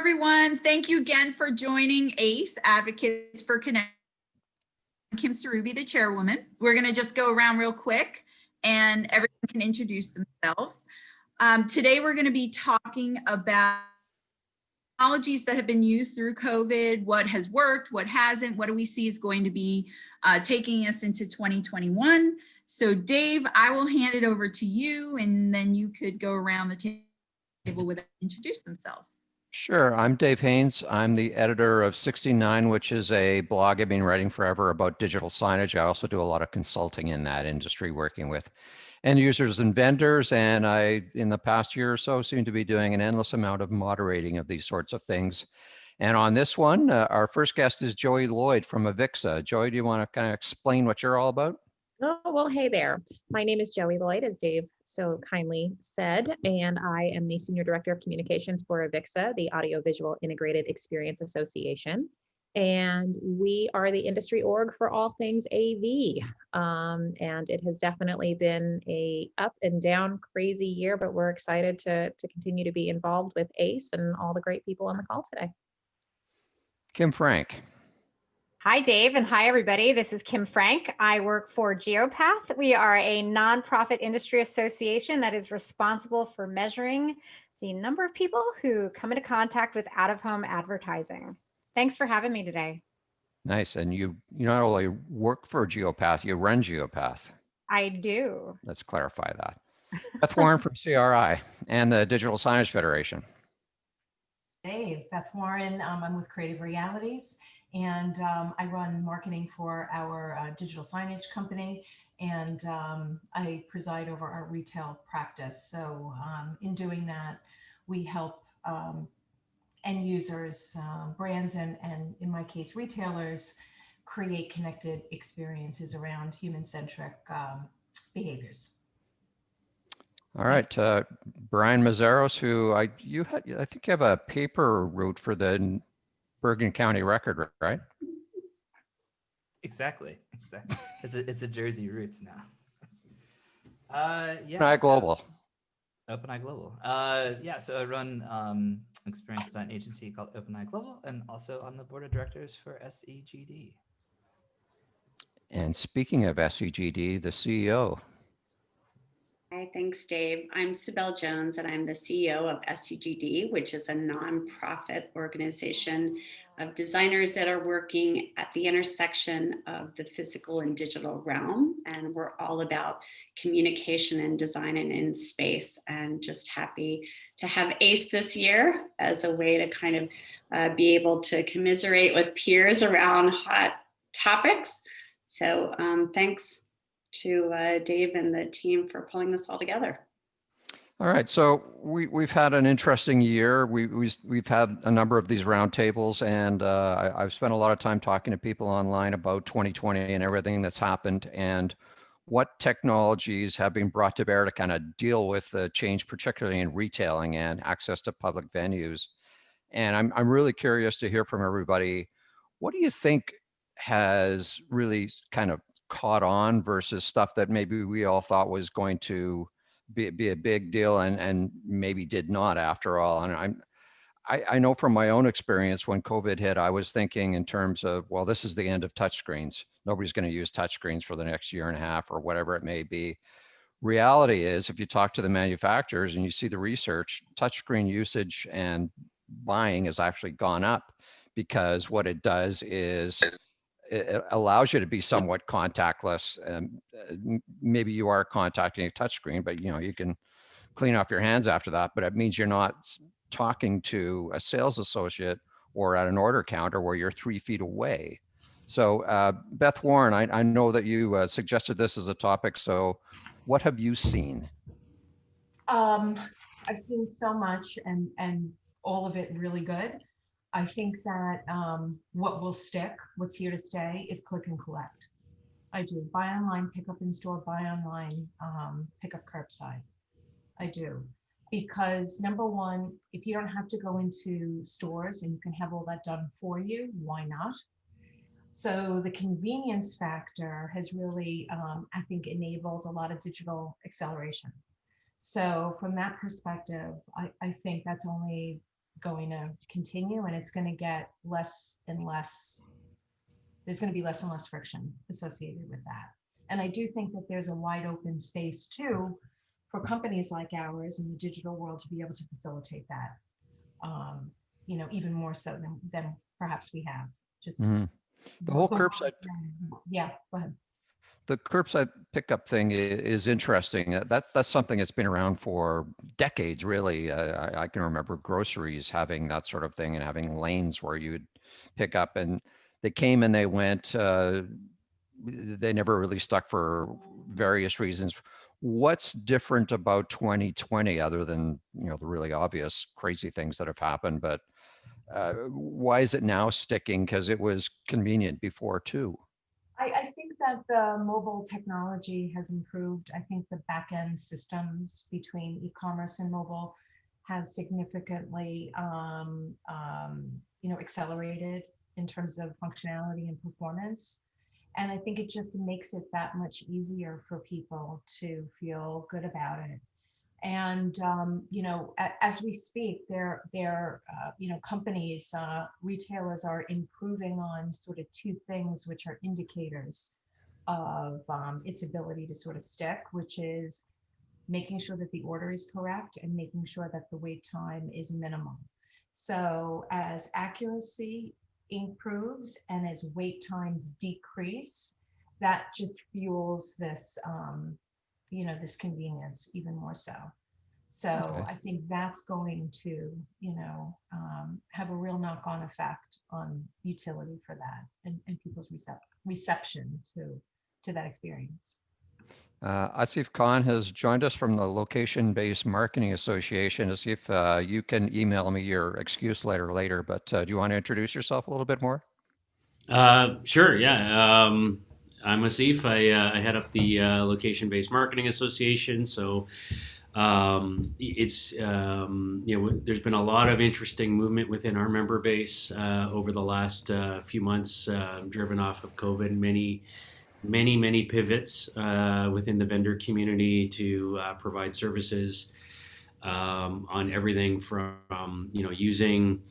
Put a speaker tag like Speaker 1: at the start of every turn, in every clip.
Speaker 1: everyone. Thank you again for joining ACE, Advocates for Connect. I'm Kym Sarubbi, the chairwoman. We're going to just go around real quick and everyone can introduce themselves. Today, we're going to be talking about technologies that have been used through COVID, what has worked, what hasn't, what do we see is going to be taking us into 2021. So Dave, I will hand it over to you and then you could go around the table with introduce themselves.
Speaker 2: Sure, I'm Dave Haynes. I'm the editor of 69, which is a blog I've been writing forever about digital signage. I also do a lot of consulting in that industry, working with end users and vendors. And I, in the past year or so, seem to be doing an endless amount of moderating of these sorts of things. And on this one, our first guest is Lloyd from AVIXA. Joey, do you want to kind of explain what you're all about?
Speaker 3: Oh, well, hey there. My name is Lloyd, as Dave so kindly said, and I am the Senior Director of Communications for AVIXA, the Audiovisual Integrated Experience Association. And we are the industry org for all things AV. And it has definitely been a up and down crazy year, but we're excited to continue to be involved with ACE and all the great people on the call today.
Speaker 2: Kym Frank.
Speaker 4: Hi, Dave, and hi, everybody. This is Kym Frank. I work for Geopath. We are a nonprofit industry association that is responsible for measuring the number of people who come into contact with out-of-home advertising. Thanks for having me today.
Speaker 2: Nice. And you not only work for Geopath, you run Geopath.
Speaker 4: I do.
Speaker 2: Let's clarify that. Beth Warren from CRI and the Digital Signage Federation.
Speaker 5: Dave, Beth Warren. I'm with Creative Realities. And I run marketing for our digital signage company, and I preside over our retail practice. So in doing that, we help end users, brands, and in my case, retailers, create connected experiences around human-centric behaviors.
Speaker 2: All right, Bryan Meszaros, who I think you have a paper route for the Bergen County Record, right?
Speaker 6: Exactly. It's a Jersey roots now. Yeah.
Speaker 2: OpenEye Global.
Speaker 6: OpenEye Global. Yeah. So I run experience design agency called OpenEye Global, and also on the board of directors for SEGD.
Speaker 2: And speaking of SEGD, the CEO.
Speaker 7: Hi, thanks, Dave. I'm Cybelle Jones, and I'm the CEO of SEGD, which is a nonprofit organization of designers that are working at the intersection of the physical and digital realm. And we're all about communication and design and in space, and just happy to have ACE this year as a way to kind of be able to commiserate with peers around hot topics. So thanks to Dave and the team for pulling this all together.
Speaker 2: All right, so we've had an interesting year. We've had a number of these roundtables, and I've spent a lot of time talking to people online about 2020 and everything that's happened, and what technologies have been brought to bear to kind of deal with the change, particularly in retailing and access to public venues. And I'm really curious to hear from everybody. What do you think has really kind of caught on versus stuff that maybe we all thought was going to be a big deal and maybe did not after all? And I know from my own experience, when COVID hit, I was thinking in terms of, well, this is the end of touchscreens. Nobody's going to use touchscreens for the next year and a half or whatever it may be. Reality is, if you talk to the manufacturers and you see the research, touchscreen usage and buying has actually gone up, because what it does is it allows you to be somewhat contactless. Maybe you are contacting a touchscreen, but you can clean off your hands after that. But it means you're not talking to a sales associate or at an order counter where you're 3 feet away. So Beth Warren, I know that you suggested this as a topic. So what have you seen?
Speaker 5: I've seen so much, and all of it really good. I think that what will stick, what's here to stay, is click and collect. I do buy online, pick up in store, buy online, pick up curbside. I do. Because number one, if you don't have to go into stores and you can have all that done for you, why not? So the convenience factor has really, I think, enabled a lot of digital acceleration. So from that perspective, I think that's only going to continue, and it's going to get less and less. There's going to be less and less friction associated with that. And I do think that there's a wide open space too for companies like ours in the digital world to be able to facilitate that, even more so than perhaps we have. Just
Speaker 2: Mhm. The whole curbside,
Speaker 5: Yeah, go ahead.
Speaker 2: the curbside pickup thing is interesting. That's something that's been around for decades, really. I can remember groceries having that sort of thing and having lanes where you would pick up, and they came and they went. They never really stuck for various reasons. What's different about 2020 other than, the really obvious crazy things that have happened? But why is it now sticking? Because it was convenient before too.
Speaker 5: I think that the mobile technology has improved. I think the back end systems between e-commerce and mobile have significantly, accelerated in terms of functionality and performance. And I think it just makes it that much easier for people to feel good about it. And as we speak, companies, retailers are improving on sort of two things, which are indicators of its ability to sort of stick, which is making sure that the order is correct and making sure that the wait time is minimal. So as accuracy improves and as wait times decrease, that just fuels this, this convenience even more so. So
Speaker 2: Okay.
Speaker 5: I think that's going to, have a real knock-on effect on utility for that and people's reception to that experience.
Speaker 2: Asif Kahn has joined us from the Location-Based Marketing Association. Asif, you can email me your excuse letter later, but do you want to introduce yourself a little bit more?
Speaker 8: Sure, yeah. I'm Asif. I head up the Location-Based Marketing Association. So it's there's been a lot of interesting movement within our member base over the last few months, driven off of COVID. Many pivots within the vendor community to provide services on everything from using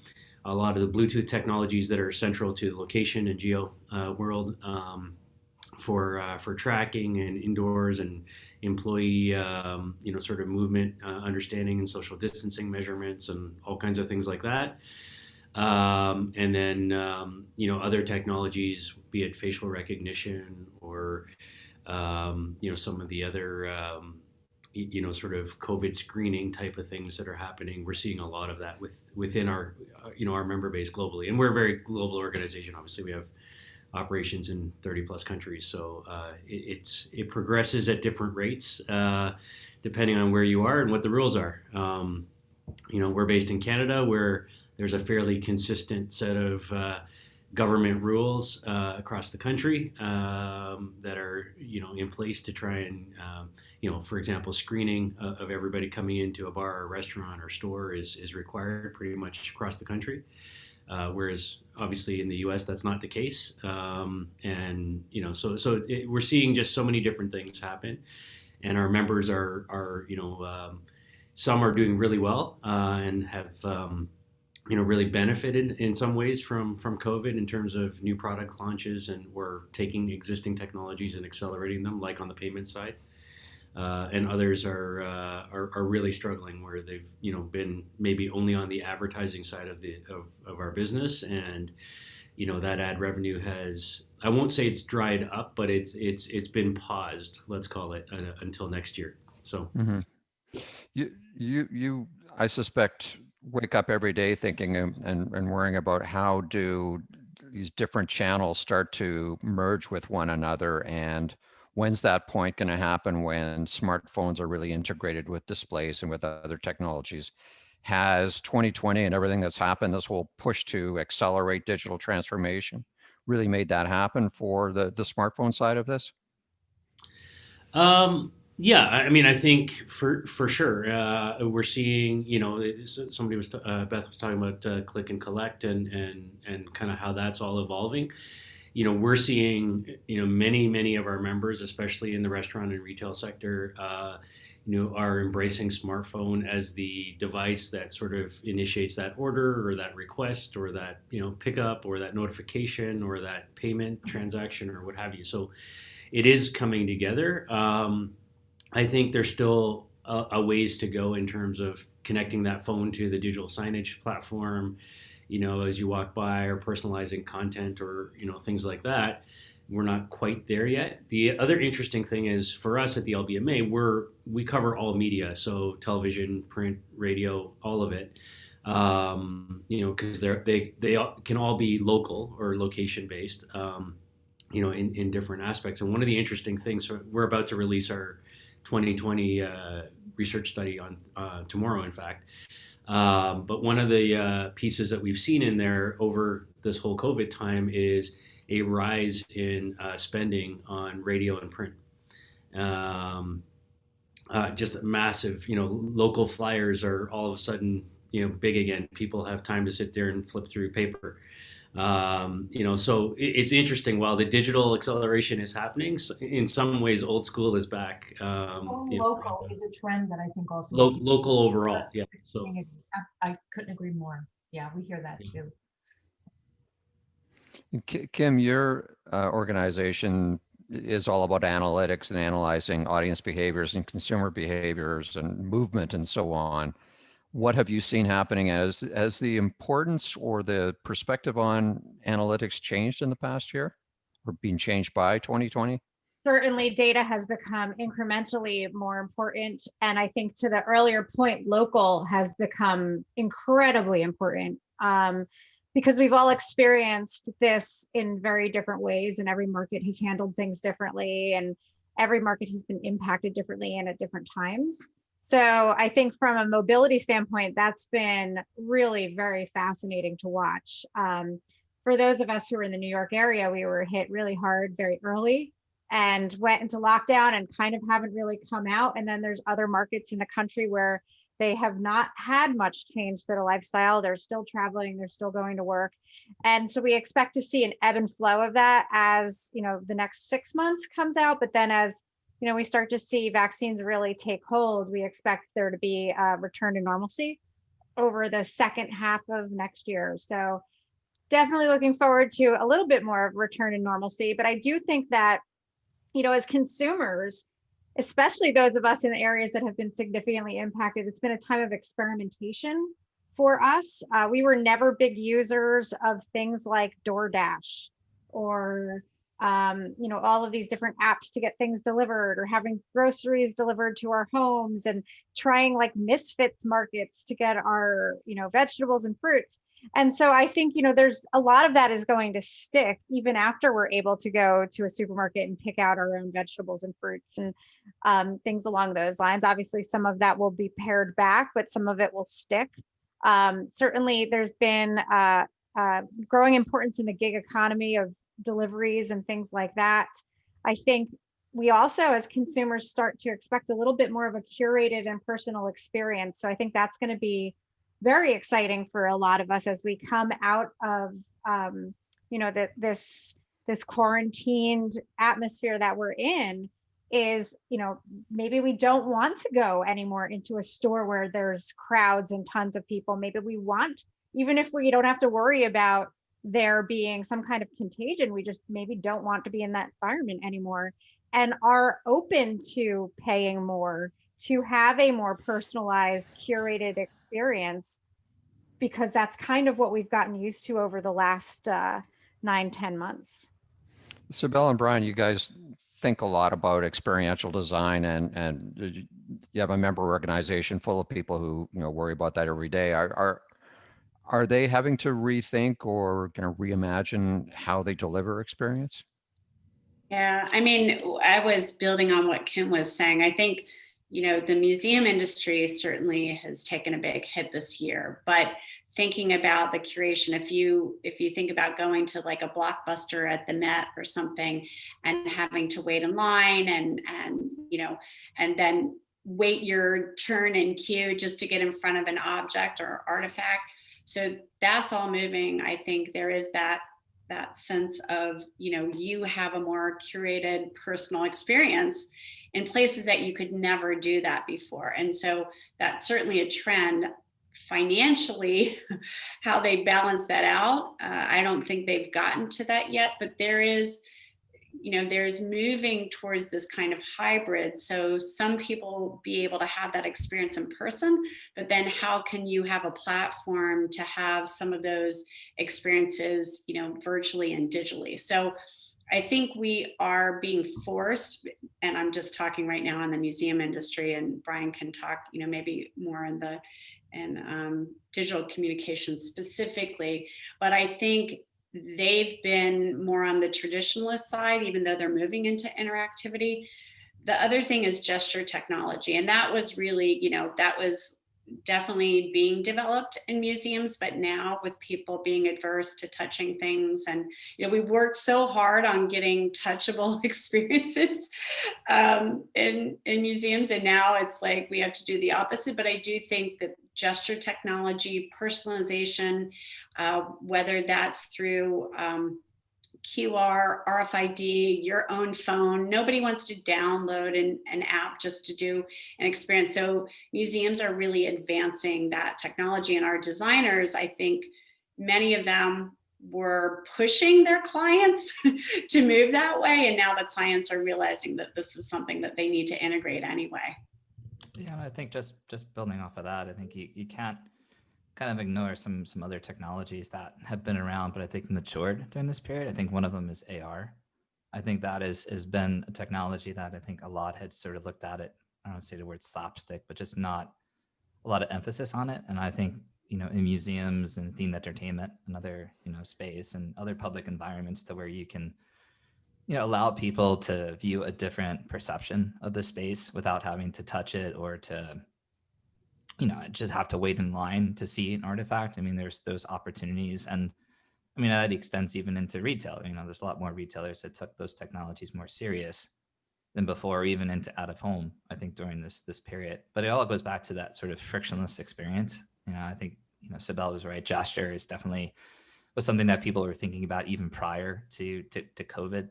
Speaker 8: a lot of the Bluetooth technologies that are central to the location and geo world for tracking and indoors and employee sort of movement understanding and social distancing measurements and all kinds of things like that. And then other technologies, be it facial recognition or some of the other sort of COVID screening type of things that are happening. We're seeing a lot of that within our our member base globally, and we're a very global organization. Obviously, we have operations in 30 plus countries, so it progresses at different rates depending on where you are and what the rules are. We're based in Canada, where there's a fairly consistent set of government rules across the country that are in place to try and for example, screening of everybody coming into a bar or restaurant or store is required pretty much across the country. Whereas obviously in the U.S. that's not the case, and we're seeing just so many different things happen, and our members are some are doing really well and have really benefited in some ways from COVID in terms of new product launches, and we're taking existing technologies and accelerating them, like on the payment side. And others are really struggling, where they've been maybe only on the advertising side of our business, and that ad revenue has, I won't say it's dried up, but it's been paused, let's call it, until next year. So
Speaker 2: You I suspect wake up every day thinking and worrying about how do these different channels start to merge with one another, and when's that point going to happen when smartphones are really integrated with displays and with other technologies? Has 2020 and everything that's happened, this whole push to accelerate digital transformation, really made that happen for the smartphone side of this?
Speaker 8: Yeah, I mean, I think for sure we're seeing. Somebody was Beth was talking about click and collect and kind of how that's all evolving. We're seeing many of our members, especially in the restaurant and retail sector, are embracing smartphone as the device that sort of initiates that order or that request or that, pickup or that notification or that payment transaction or what have you. So it is coming together. I think there's still a ways to go in terms of connecting that phone to the digital signage platform, as you walk by, or personalizing content or, things like that. We're not quite there yet. The other interesting thing is for us at the LBMA, we cover all media, so television, print, radio, all of it. Because they can all be local or location based, in different aspects. And one of the interesting things, we're about to release our 2020 research study on tomorrow, in fact. But one of the pieces that we've seen in there over this whole COVID time is a rise in spending on radio and print. Just a massive, local flyers are all of a sudden, big again. People have time to sit there and flip through paper. So it's interesting. While the digital acceleration is happening, in some ways, old school is back.
Speaker 5: Local is a trend that I think also
Speaker 8: local overall. Yeah. So
Speaker 5: I couldn't agree more. Yeah, we hear that too.
Speaker 2: Kym, your organization is all about analytics and analyzing audience behaviors and consumer behaviors and movement and so on. What have you seen happening as the importance or the perspective on analytics changed in the past year or being changed by 2020?
Speaker 4: Certainly data has become incrementally more important. And I think to the earlier point, local has become incredibly important because we've all experienced this in very different ways, and every market has handled things differently, and every market has been impacted differently and at different times. So I think from a mobility standpoint, that's been really very fascinating to watch. For those of us who are in the New York area, we were hit really hard very early and went into lockdown and kind of haven't really come out. And then there's other markets in the country where they have not had much change to their lifestyle. They're still traveling, they're still going to work. And so we expect to see an ebb and flow of that as, the next 6 months comes out. But then as we start to see vaccines really take hold, we expect there to be a return to normalcy over the second half of next year. So definitely looking forward to a little bit more of return to normalcy. But I do think that, as consumers, especially those of us in the areas that have been significantly impacted, it's been a time of experimentation for us. We were never big users of things like DoorDash or all of these different apps to get things delivered, or having groceries delivered to our homes, and trying like misfits markets to get our, vegetables and fruits. And so I think, there's a lot of that is going to stick even after we're able to go to a supermarket and pick out our own vegetables and fruits and things along those lines. Obviously, some of that will be pared back, but some of it will stick. Certainly, there's been growing importance in the gig economy of deliveries and things like that. I think we also, as consumers, start to expect a little bit more of a curated and personal experience. So I think that's going to be very exciting for a lot of us as we come out of this quarantined atmosphere that we're in. Is maybe we don't want to go anymore into a store where there's crowds and tons of people. Maybe we want, even if we don't have to worry about there being some kind of contagion, we just maybe don't want to be in that environment anymore, and are open to paying more to have a more personalized, curated experience, because that's kind of what we've gotten used to over the last 9-10 months.
Speaker 2: Cybelle and Bryan, you guys think a lot about experiential design, and you have a member organization full of people who worry about that every day. Are they having to rethink or reimagine how they deliver experience?
Speaker 7: Yeah, I mean, I was building on what Kym was saying. I think, the museum industry certainly has taken a big hit this year, but thinking about the curation, if you think about going to like a Blockbuster at the Met or something and having to wait in line and then wait your turn in queue just to get in front of an object or artifact. So that's all moving. I think there is that sense of, you have a more curated personal experience. in places that you could never do that before. And so that's certainly a trend. Financially, how they balance that out, I don't think they've gotten to that yet, but there's moving towards this kind of hybrid. So some people be able to have that experience in person, but then how can you have a platform to have some of those experiences, virtually and digitally? So I think we are being forced, and I'm just talking right now on the museum industry, and Bryan can talk, maybe more in the digital communication specifically, but I think they've been more on the traditionalist side, even though they're moving into interactivity. The other thing is gesture technology, and that was really, that was definitely being developed in museums, but now with people being adverse to touching things, and we worked so hard on getting touchable experiences in museums, and now it's like we have to do the opposite. But I do think that gesture technology, personalization, whether that's through QR, RFID, your own phone. Nobody wants to download an app just to do an experience. So museums are really advancing that technology, and our designers, I think many of them were pushing their clients to move that way. And now the clients are realizing that this is something that they need to integrate anyway.
Speaker 6: Yeah, and I think just building off of that, I think you can't kind of ignore some other technologies that have been around, but I think matured during this period. I think one of them is AR. I think that has been a technology that I think a lot had sort of looked at it. I don't want to say the word slapstick, but just not a lot of emphasis on it. And I think, in museums and themed entertainment and other, space and other public environments, to where you can, allow people to view a different perception of the space without having to touch it or to, just have to wait in line to see an artifact. I mean, there's those opportunities, and I mean, that extends even into retail. There's a lot more retailers that took those technologies more serious than before, even into out of home, I think, during this period. But it all goes back to that sort of frictionless experience. I think, Cybelle was right. Gesture is definitely was something that people were thinking about even prior to COVID.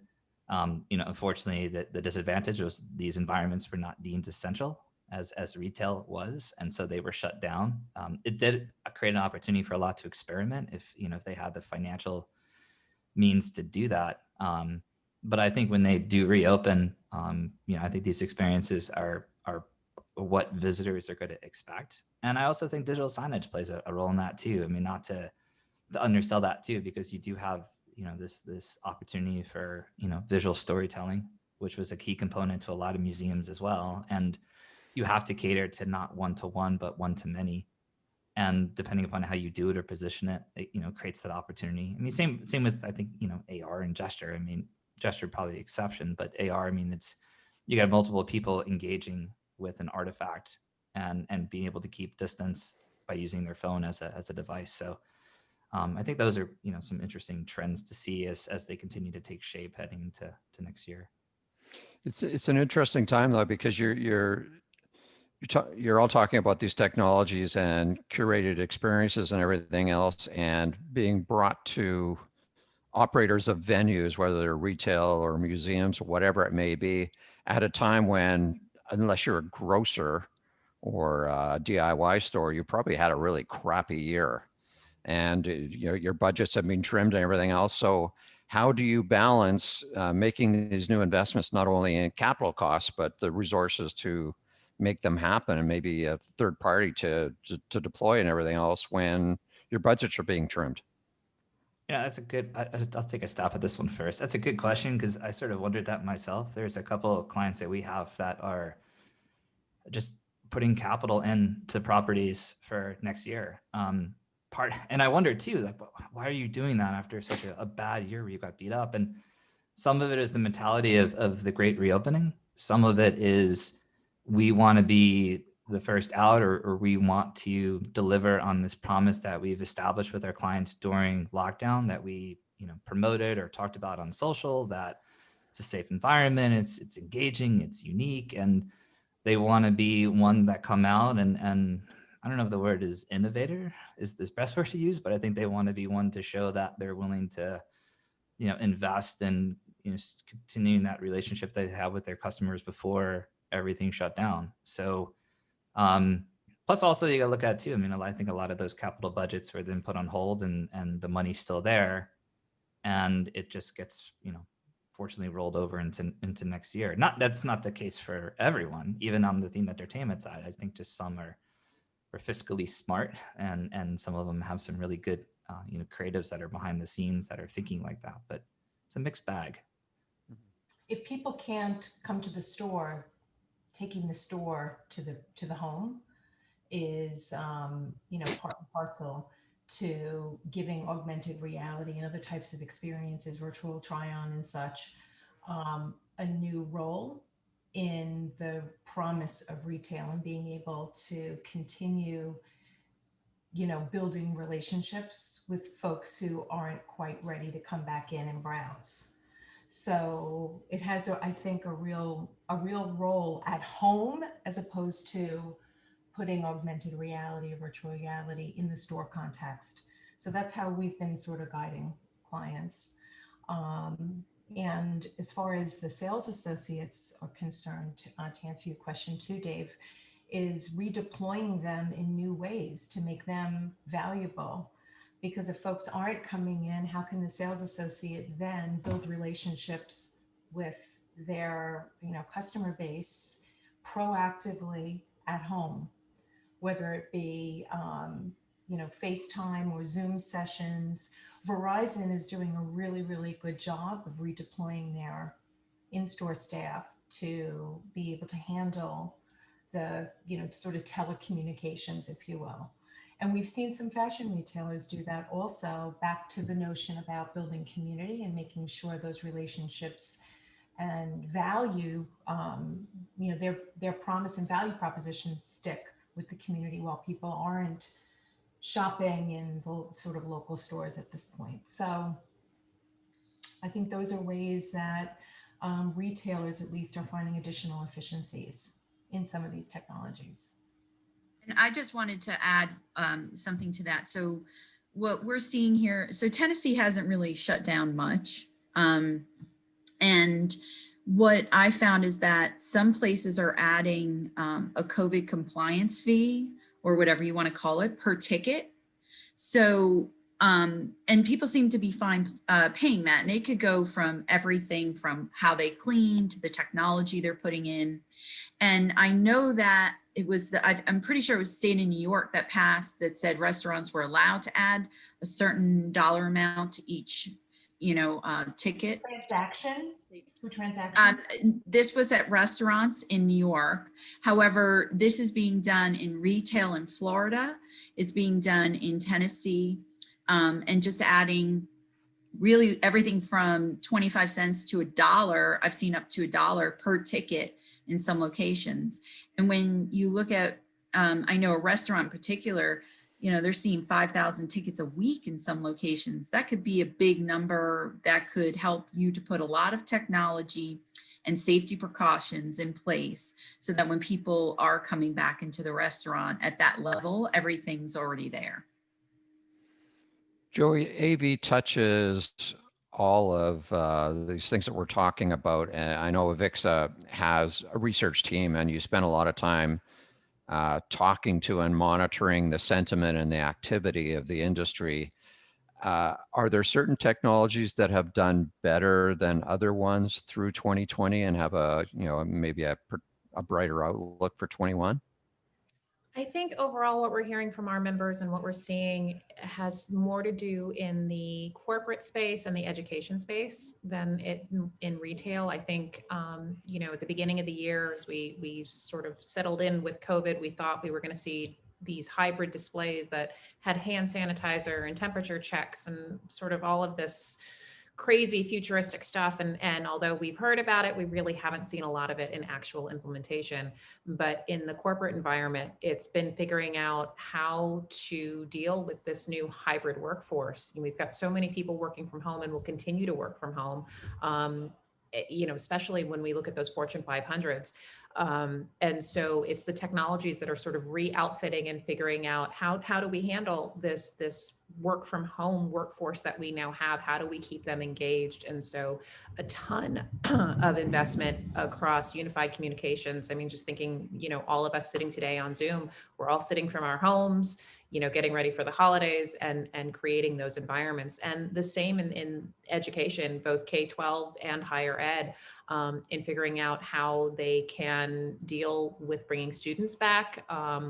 Speaker 6: Unfortunately, the disadvantage was these environments were not deemed essential as retail was, and so they were shut down. It did create an opportunity for a lot to experiment if they had the financial means to do that. But I think when they do reopen, I think these experiences are what visitors are going to expect. And I also think digital signage plays a role in that too. I mean, not to undersell that too, because you do have this opportunity for visual storytelling, which was a key component to a lot of museums as well. And you have to cater to not one-to-one, but one-to-many. And depending upon how you do it or position it, it creates that opportunity. I mean, same with, I think, AR and gesture. I mean, gesture probably the exception, but AR, I mean, you got multiple people engaging with an artifact and being able to keep distance by using their phone as a device. So I think those are, some interesting trends to see as they continue to take shape heading into next year.
Speaker 2: It's an interesting time though, because you're all talking about these technologies and curated experiences and everything else, and being brought to operators of venues, whether they're retail or museums or whatever it may be, at a time when, unless you're a grocer or a DIY store, you probably had a really crappy year, and your budgets have been trimmed and everything else. So how do you balance making these new investments, not only in capital costs, but the resources to make them happen, and maybe a third party to deploy and everything else when your budgets are being trimmed?
Speaker 6: Yeah, that's a good, I'll take a stab at this one first. That's a good question, because I sort of wondered that myself. There's a couple of clients that we have that are just putting capital into properties for next year. And I wondered too, like, why are you doing that after such a bad year where you got beat up? And some of it is the mentality of the great reopening. Some of it is we want to be the first out, or we want to deliver on this promise that we've established with our clients during lockdown, that we promoted or talked about on social, that it's a safe environment, it's engaging, it's unique, and they want to be one that come out and I don't know if the word is innovator is the best word to use, but I think they want to be one to show that they're willing to invest in continuing that relationship they had with their customers before everything shut down. So plus also you gotta look at too, I mean, I think a lot of those capital budgets were then put on hold and the money's still there and it just gets, fortunately rolled over into next year. That's not the case for everyone, even on the themed entertainment side. I think just some are fiscally smart and some of them have some really good creatives that are behind the scenes that are thinking like that, but it's a mixed bag.
Speaker 5: If people can't come to the store, taking the store to the home is part and parcel to giving augmented reality and other types of experiences, virtual try-on and such, a new role in the promise of retail and being able to continue building relationships with folks who aren't quite ready to come back in and browse. So it has, I think, a real role at home as opposed to putting augmented reality or virtual reality in the store context. So that's how we've been sort of guiding clients. And as far as the sales associates are concerned, to answer your question too, Dave, is redeploying them in new ways to make them valuable. Because if folks aren't coming in, how can the sales associate then build relationships with their customer base proactively at home, whether it be FaceTime or Zoom sessions. Verizon is doing a really, really good job of redeploying their in-store staff to be able to handle the sort of telecommunications, if you will. And we've seen some fashion retailers do that also, back to the notion about building community and making sure those relationships and value, their promise and value propositions stick with the community while people aren't shopping in the sort of local stores at this point. So I think those are ways that retailers at least are finding additional efficiencies in some of these technologies.
Speaker 1: And I just wanted to add something to that. So what we're seeing here, so Tennessee hasn't really shut down much. And what I found is that some places are adding a COVID compliance fee or whatever you want to call it per ticket. So, and people seem to be fine paying that. And it could go from everything from how they clean to the technology they're putting in. And I know that it was I'm pretty sure it was the state of New York that passed that said restaurants were allowed to add a certain dollar amount to each, ticket.
Speaker 5: Transaction?
Speaker 1: This was at restaurants in New York. However, this is being done in retail in Florida. It's being done in Tennessee, and just adding really everything from 25 cents to $1. I've seen up to $1 per ticket in some locations. And when you look at, I know a restaurant in particular, they're seeing 5,000 tickets a week in some locations. That could be a big number that could help you to put a lot of technology and safety precautions in place so that when people are coming back into the restaurant at that level, everything's already there.
Speaker 2: Joey, AV touches all of these things that we're talking about. And I know AVIXA has a research team and you spend a lot of time talking to and monitoring the sentiment and the activity of the industry. Are there certain technologies that have done better than other ones through 2020 and have maybe a brighter outlook for 21?
Speaker 3: I think overall what we're hearing from our members and what we're seeing has more to do in the corporate space and the education space than in retail. I think, at the beginning of the year, as we sort of settled in with COVID, we thought we were going to see these hybrid displays that had hand sanitizer and temperature checks and sort of all of this crazy futuristic stuff. And although we've heard about it, we really haven't seen a lot of it in actual implementation. But in the corporate environment, it's been figuring out how to deal with this new hybrid workforce. We've got so many people working from home and will continue to work from home. Especially when we look at those Fortune 500s. And so it's the technologies that are sort of re-outfitting and figuring out how do we handle this work from home workforce that we now have? How do we keep them engaged? And so a ton of investment across unified communications. I mean, just thinking, all of us sitting today on Zoom, we're all sitting from our homes, getting ready for the holidays and creating those environments. And the same in education, both K-12 and higher ed, in figuring out how they can deal with bringing students back,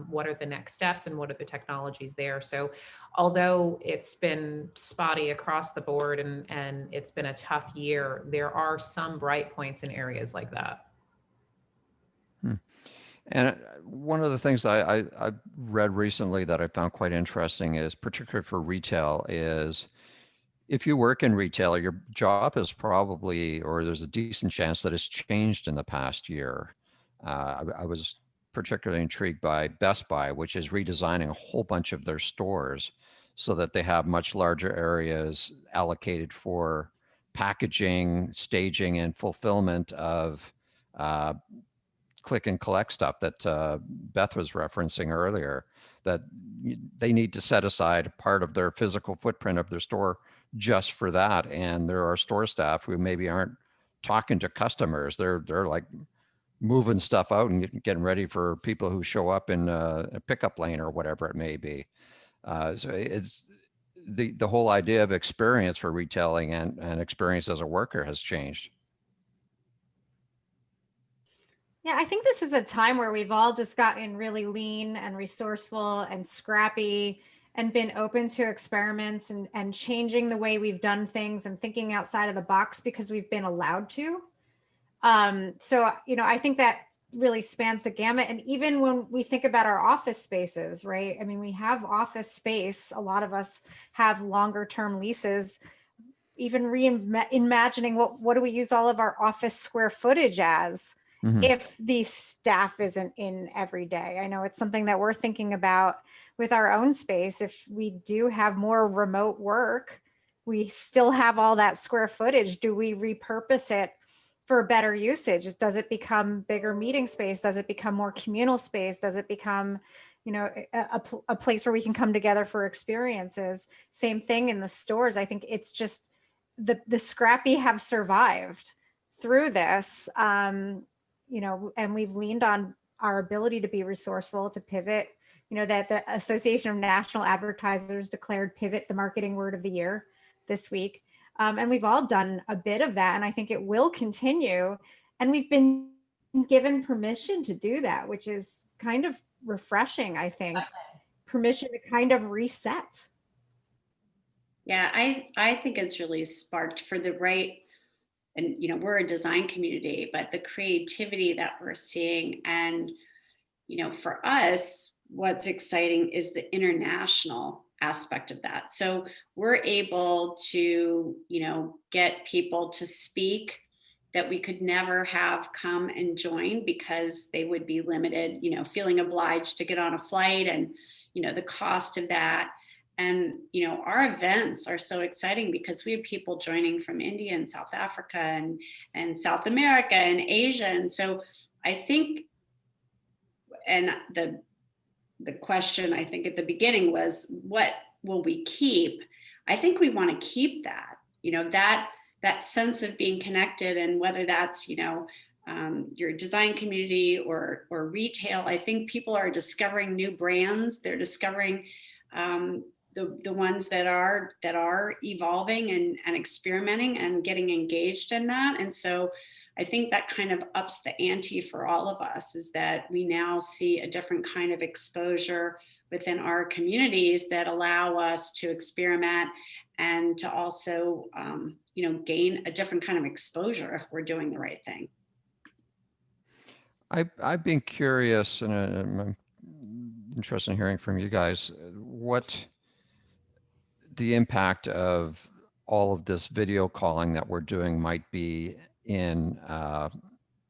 Speaker 3: what are the next steps and what are the technologies there. So although it's been spotty across the board and it's been a tough year, there are some bright points in areas like that.
Speaker 2: And one of the things I read recently that I found quite interesting is, particularly for retail, is if you work in retail, your job is probably, or there's a decent chance that it's changed in the past year. I was particularly intrigued by Best Buy, which is redesigning a whole bunch of their stores so that they have much larger areas allocated for packaging, staging, and fulfillment of click and collect stuff that Beth was referencing earlier, that they need to set aside part of their physical footprint of their store just for that. And there are store staff who maybe aren't talking to customers. They're like moving stuff out and getting ready for people who show up in a pickup lane or whatever it may be. So it's the whole idea of experience for retailing and experience as a worker has changed.
Speaker 4: Yeah, I think this is a time where we've all just gotten really lean and resourceful and scrappy and been open to experiments and changing the way we've done things and thinking outside of the box because we've been allowed to. So, I think that really spans the gamut. And even when we think about our office spaces, right? I mean, we have office space. A lot of us have longer term leases. Even reimagining what do we use all of our office square footage as?
Speaker 2: Mm-hmm.
Speaker 4: If the staff isn't in every day. I know it's something that we're thinking about with our own space. If we do have more remote work, we still have all that square footage. Do we repurpose it for better usage? Does it become bigger meeting space? Does it become more communal space? Does it become, a place where we can come together for experiences? Same thing in the stores. I think it's just the scrappy have survived through this. And we've leaned on our ability to be resourceful, to pivot, that the Association of National Advertisers declared pivot the marketing word of the year this week. And we've all done a bit of that. And I think it will continue. And we've been given permission to do that, which is kind of refreshing, I think. Permission to kind of reset.
Speaker 7: Yeah, I think it's really sparked for the right. And, we're a design community, but the creativity that we're seeing and, for us, what's exciting is the international aspect of that. So we're able to, get people to speak that we could never have come and join because they would be limited, feeling obliged to get on a flight and, the cost of that. And, our events are so exciting because we have people joining from India and South Africa and South America and Asia. And so I think, and the question I think at the beginning was, what will we keep? I think we want to keep that, that sense of being connected, and whether that's, your design community or retail. I think people are discovering new brands. They're discovering, the ones that are evolving and experimenting and getting engaged in that. And so I think that kind of ups the ante for all of us, is that we now see a different kind of exposure within our communities that allow us to experiment and to also, gain a different kind of exposure if we're doing the right thing.
Speaker 2: I've been curious, and I'm interested in hearing from you guys, what the impact of all of this video calling that we're doing might be in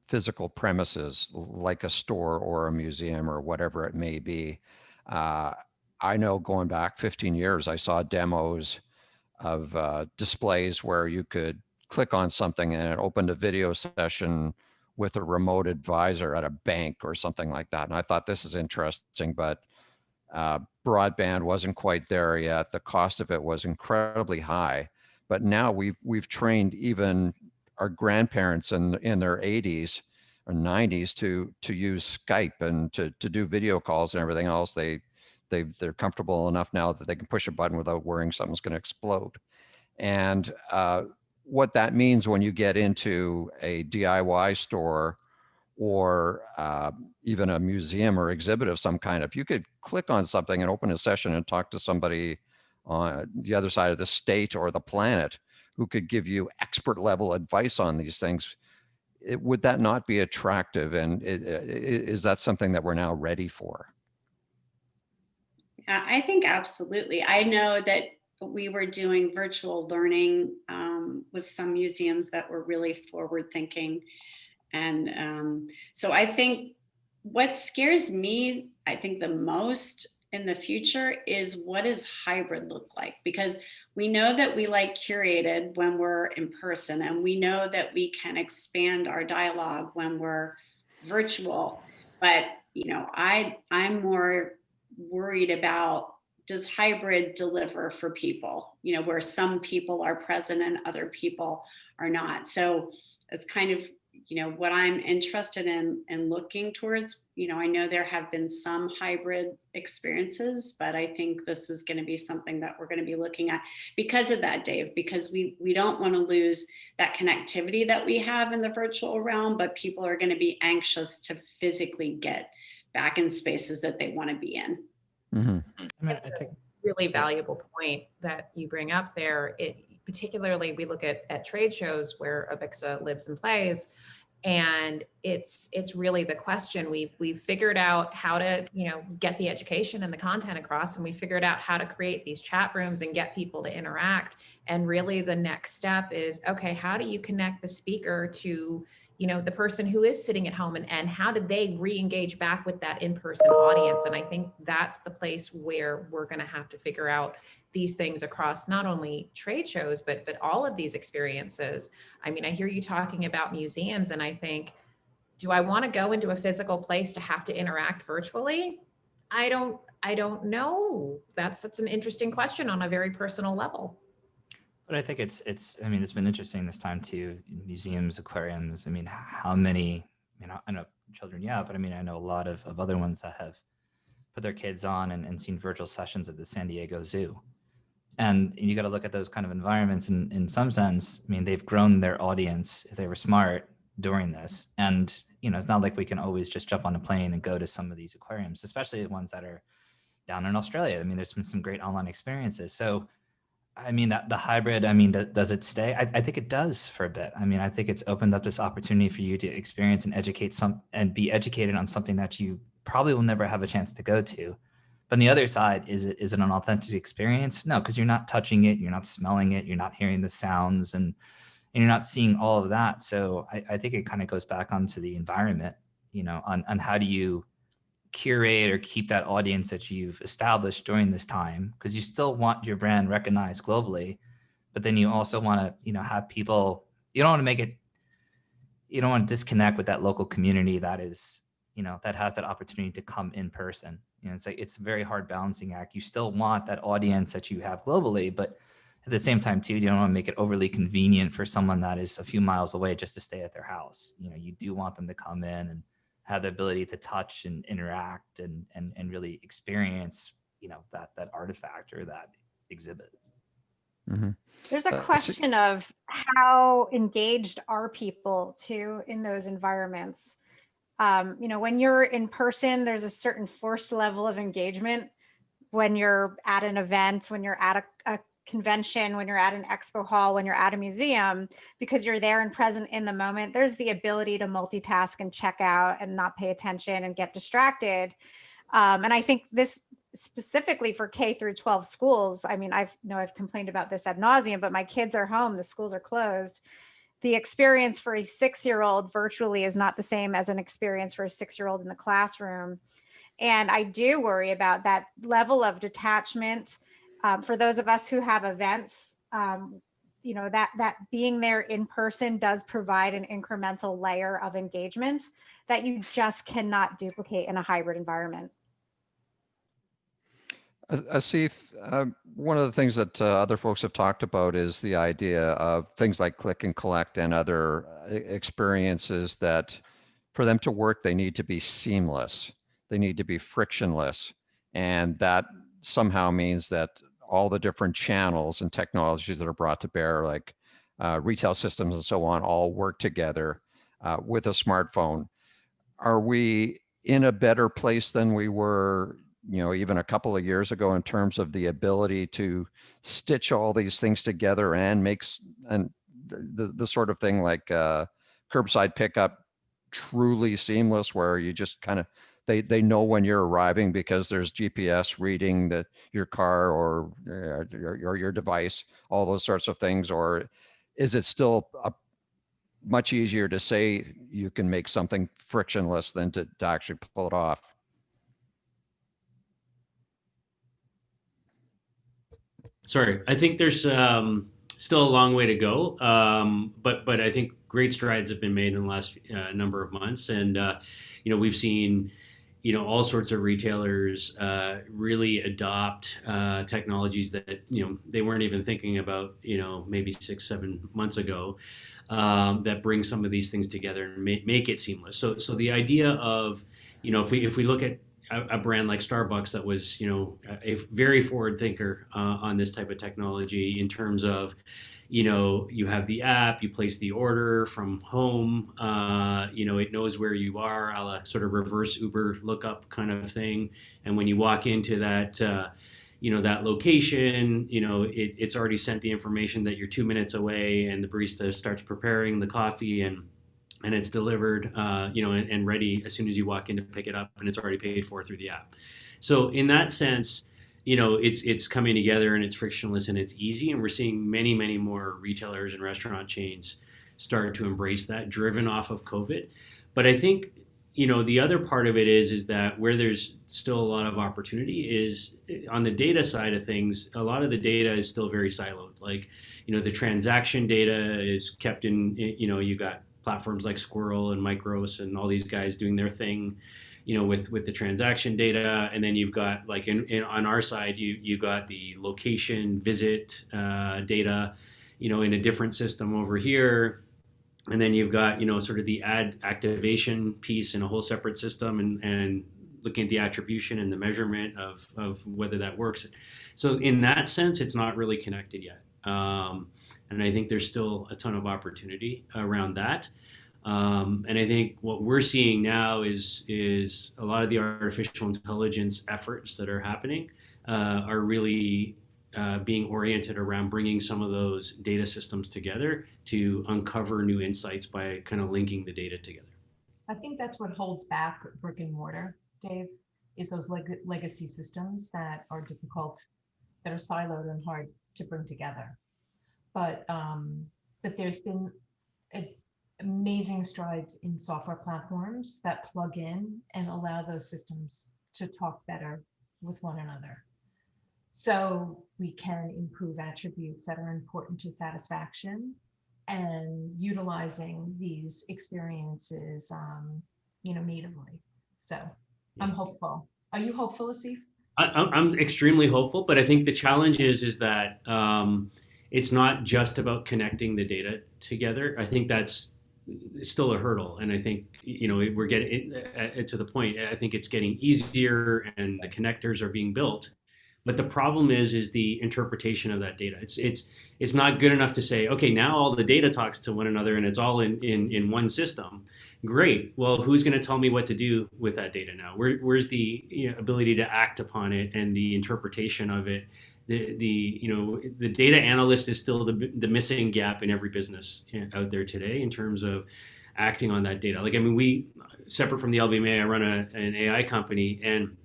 Speaker 2: physical premises like a store or a museum or whatever it may be. I know going back 15 years, I saw demos of displays where you could click on something and it opened a video session with a remote advisor at a bank or something like that. And I thought this is interesting, but broadband wasn't quite there yet. The cost of it was incredibly high. But now we've trained even our grandparents in their 80s or 90s to use Skype and to do video calls and everything else. They're comfortable enough now that they can push a button without worrying something's going to explode. And what that means when you get into a DIY store or even a museum or exhibit of some kind, if you could click on something and open a session and talk to somebody on the other side of the state or the planet who could give you expert level advice on these things, would that not be attractive? And is that something that we're now ready for?
Speaker 7: I think absolutely. I know that we were doing virtual learning with some museums that were really forward thinking. And so I think what scares me, I think the most in the future is what does hybrid look like? Because we know that we like curated when we're in person, and we know that we can expand our dialogue when we're virtual. But, I'm more worried about, does hybrid deliver for people, where some people are present and other people are not. So it's kind of, what I'm interested in and looking towards. I know there have been some hybrid experiences, but I think this is going to be something that we're going to be looking at because of that, Dave, because we don't want to lose that connectivity that we have in the virtual realm, but people are going to be anxious to physically get back in spaces that they want to be in.
Speaker 2: Mm-hmm.
Speaker 3: I mean, I think really valuable point that you bring up there. Particularly, we look at trade shows where AVIXA lives and plays, and it's really the question. We've figured out how to get the education and the content across, and we figured out how to create these chat rooms and get people to interact. And really, the next step is, okay, how do you connect the speaker to the person who is sitting at home, and how did they re-engage back with that in-person audience? And I think that's the place where we're going to have to figure out these things across not only trade shows, but all of these experiences. I mean, I hear you talking about museums, and I think, do I want to go into a physical place to have to interact virtually? I don't know. That's an interesting question on a very personal level.
Speaker 6: But I think it's been interesting this time too. Museums, aquariums. I mean, how many, I know children, yeah, but I mean, I know a lot of other ones that have put their kids on and seen virtual sessions at the San Diego Zoo. And you got to look at those kind of environments in some sense. I mean, they've grown their audience if they were smart during this. And, it's not like we can always just jump on a plane and go to some of these aquariums, especially the ones that are down in Australia. I mean, there's been some great online experiences. So, I mean, that the hybrid, I mean, does it stay? I think it does for a bit. I mean, I think it's opened up this opportunity for you to experience and educate and be educated on something that you probably will never have a chance to go to. But on the other side, is it an authentic experience? No, because you're not touching it, you're not smelling it, you're not hearing the sounds, and you're not seeing all of that. So I think it kind of goes back onto the environment, on how do you curate or keep that audience that you've established during this time, because you still want your brand recognized globally, but then you also want to, have people, you don't want to disconnect with that local community that is, that has that opportunity to come in person. It's a very hard balancing act. You still want that audience that you have globally, but at the same time too, you don't want to make it overly convenient for someone that is a few miles away just to stay at their house. You do want them to come in and have the ability to touch and interact and really experience, that artifact or that exhibit.
Speaker 2: Mm-hmm.
Speaker 4: There's a question of how engaged are people too in those environments. When you're in person, there's a certain forced level of engagement. When you're at an event, when you're at a convention, when you're at an expo hall, when you're at a museum, because you're there and present in the moment, there's the ability to multitask and check out and not pay attention and get distracted. And I think this specifically for K through 12 schools, I mean, I've complained about this ad nauseum, but my kids are home, the schools are closed. The experience for a 6-year-old virtually is not the same as an experience for a 6-year-old in the classroom. And I do worry about that level of detachment. For those of us who have events, you know, that being there in person does provide an incremental layer of engagement that you just cannot duplicate in a hybrid environment.
Speaker 2: Asif, one of the things that other folks have talked about is the idea of things like click and collect and other experiences that for them to work, they need to be seamless. They need to be frictionless. And that somehow means that all the different channels and technologies that are brought to bear, like retail systems and so on, all work together with a smartphone. Are we in a better place than we were, even a couple of years ago in terms of the ability to stitch all these things together and the sort of thing like curbside pickup truly seamless, where you just kind of, they know when you're arriving because there's GPS reading that your car or your device, all those sorts of things? Or is it still much easier to say you can make something frictionless than to actually pull it off?
Speaker 8: Sorry, I think there's still a long way to go, but I think great strides have been made in the last number of months, and we've seen all sorts of retailers really adopt technologies that they weren't even thinking about maybe 6-7 months ago, that bring some of these things together and make it seamless. So the idea of if we look at a brand like Starbucks that was, a very forward thinker on this type of technology in terms of, you have the app, you place the order from home, it knows where you are, a la sort of reverse Uber lookup kind of thing. And when you walk into that, that location, it's already sent the information that you're 2 minutes away, and the barista starts preparing the coffee, and it's delivered, and ready as soon as you walk in to pick it up, and it's already paid for through the app. So in that sense, it's coming together and it's frictionless and it's easy, and we're seeing many, many more retailers and restaurant chains start to embrace that, driven off of COVID. But I think, the other part of it is that where there's still a lot of opportunity is on the data side of things. A lot of the data is still very siloed. Like, the transaction data is kept in, you got platforms like Squirrel and Micros and all these guys doing their thing, with the transaction data. And then you've got, like, on our side, you got the location visit data, in a different system over here. And then you've got, sort of the ad activation piece in a whole separate system, and looking at the attribution and the measurement of whether that works. So in that sense, it's not really connected yet. And I think there's still a ton of opportunity around that. And I think what we're seeing now is a lot of the artificial intelligence efforts that are happening are really being oriented around bringing some of those data systems together to uncover new insights by kind of linking the data together.
Speaker 5: I think that's what holds back brick and mortar, Dave, is those legacy systems that are difficult, that are siloed and hard to bring together. But there's been amazing strides in software platforms that plug in and allow those systems to talk better with one another. So we can improve attributes that are important to satisfaction, and utilizing these experiences, natively. So I'm hopeful. Are you hopeful, Asif?
Speaker 8: I'm extremely hopeful, but I think the challenge is that it's not just about connecting the data together. I think that's still a hurdle, and I think we're getting to the point. I think it's getting easier, and the connectors are being built. But the problem is the interpretation of that data. It's not good enough to say, okay, now all the data talks to one another and it's all in one system. Great. Well, who's going to tell me what to do with that data now? Where's the ability to act upon it and the interpretation of it? The data analyst is still the missing gap in every business out there today in terms of acting on that data. Like, I mean, we, separate from the LBMA, I run an AI company, and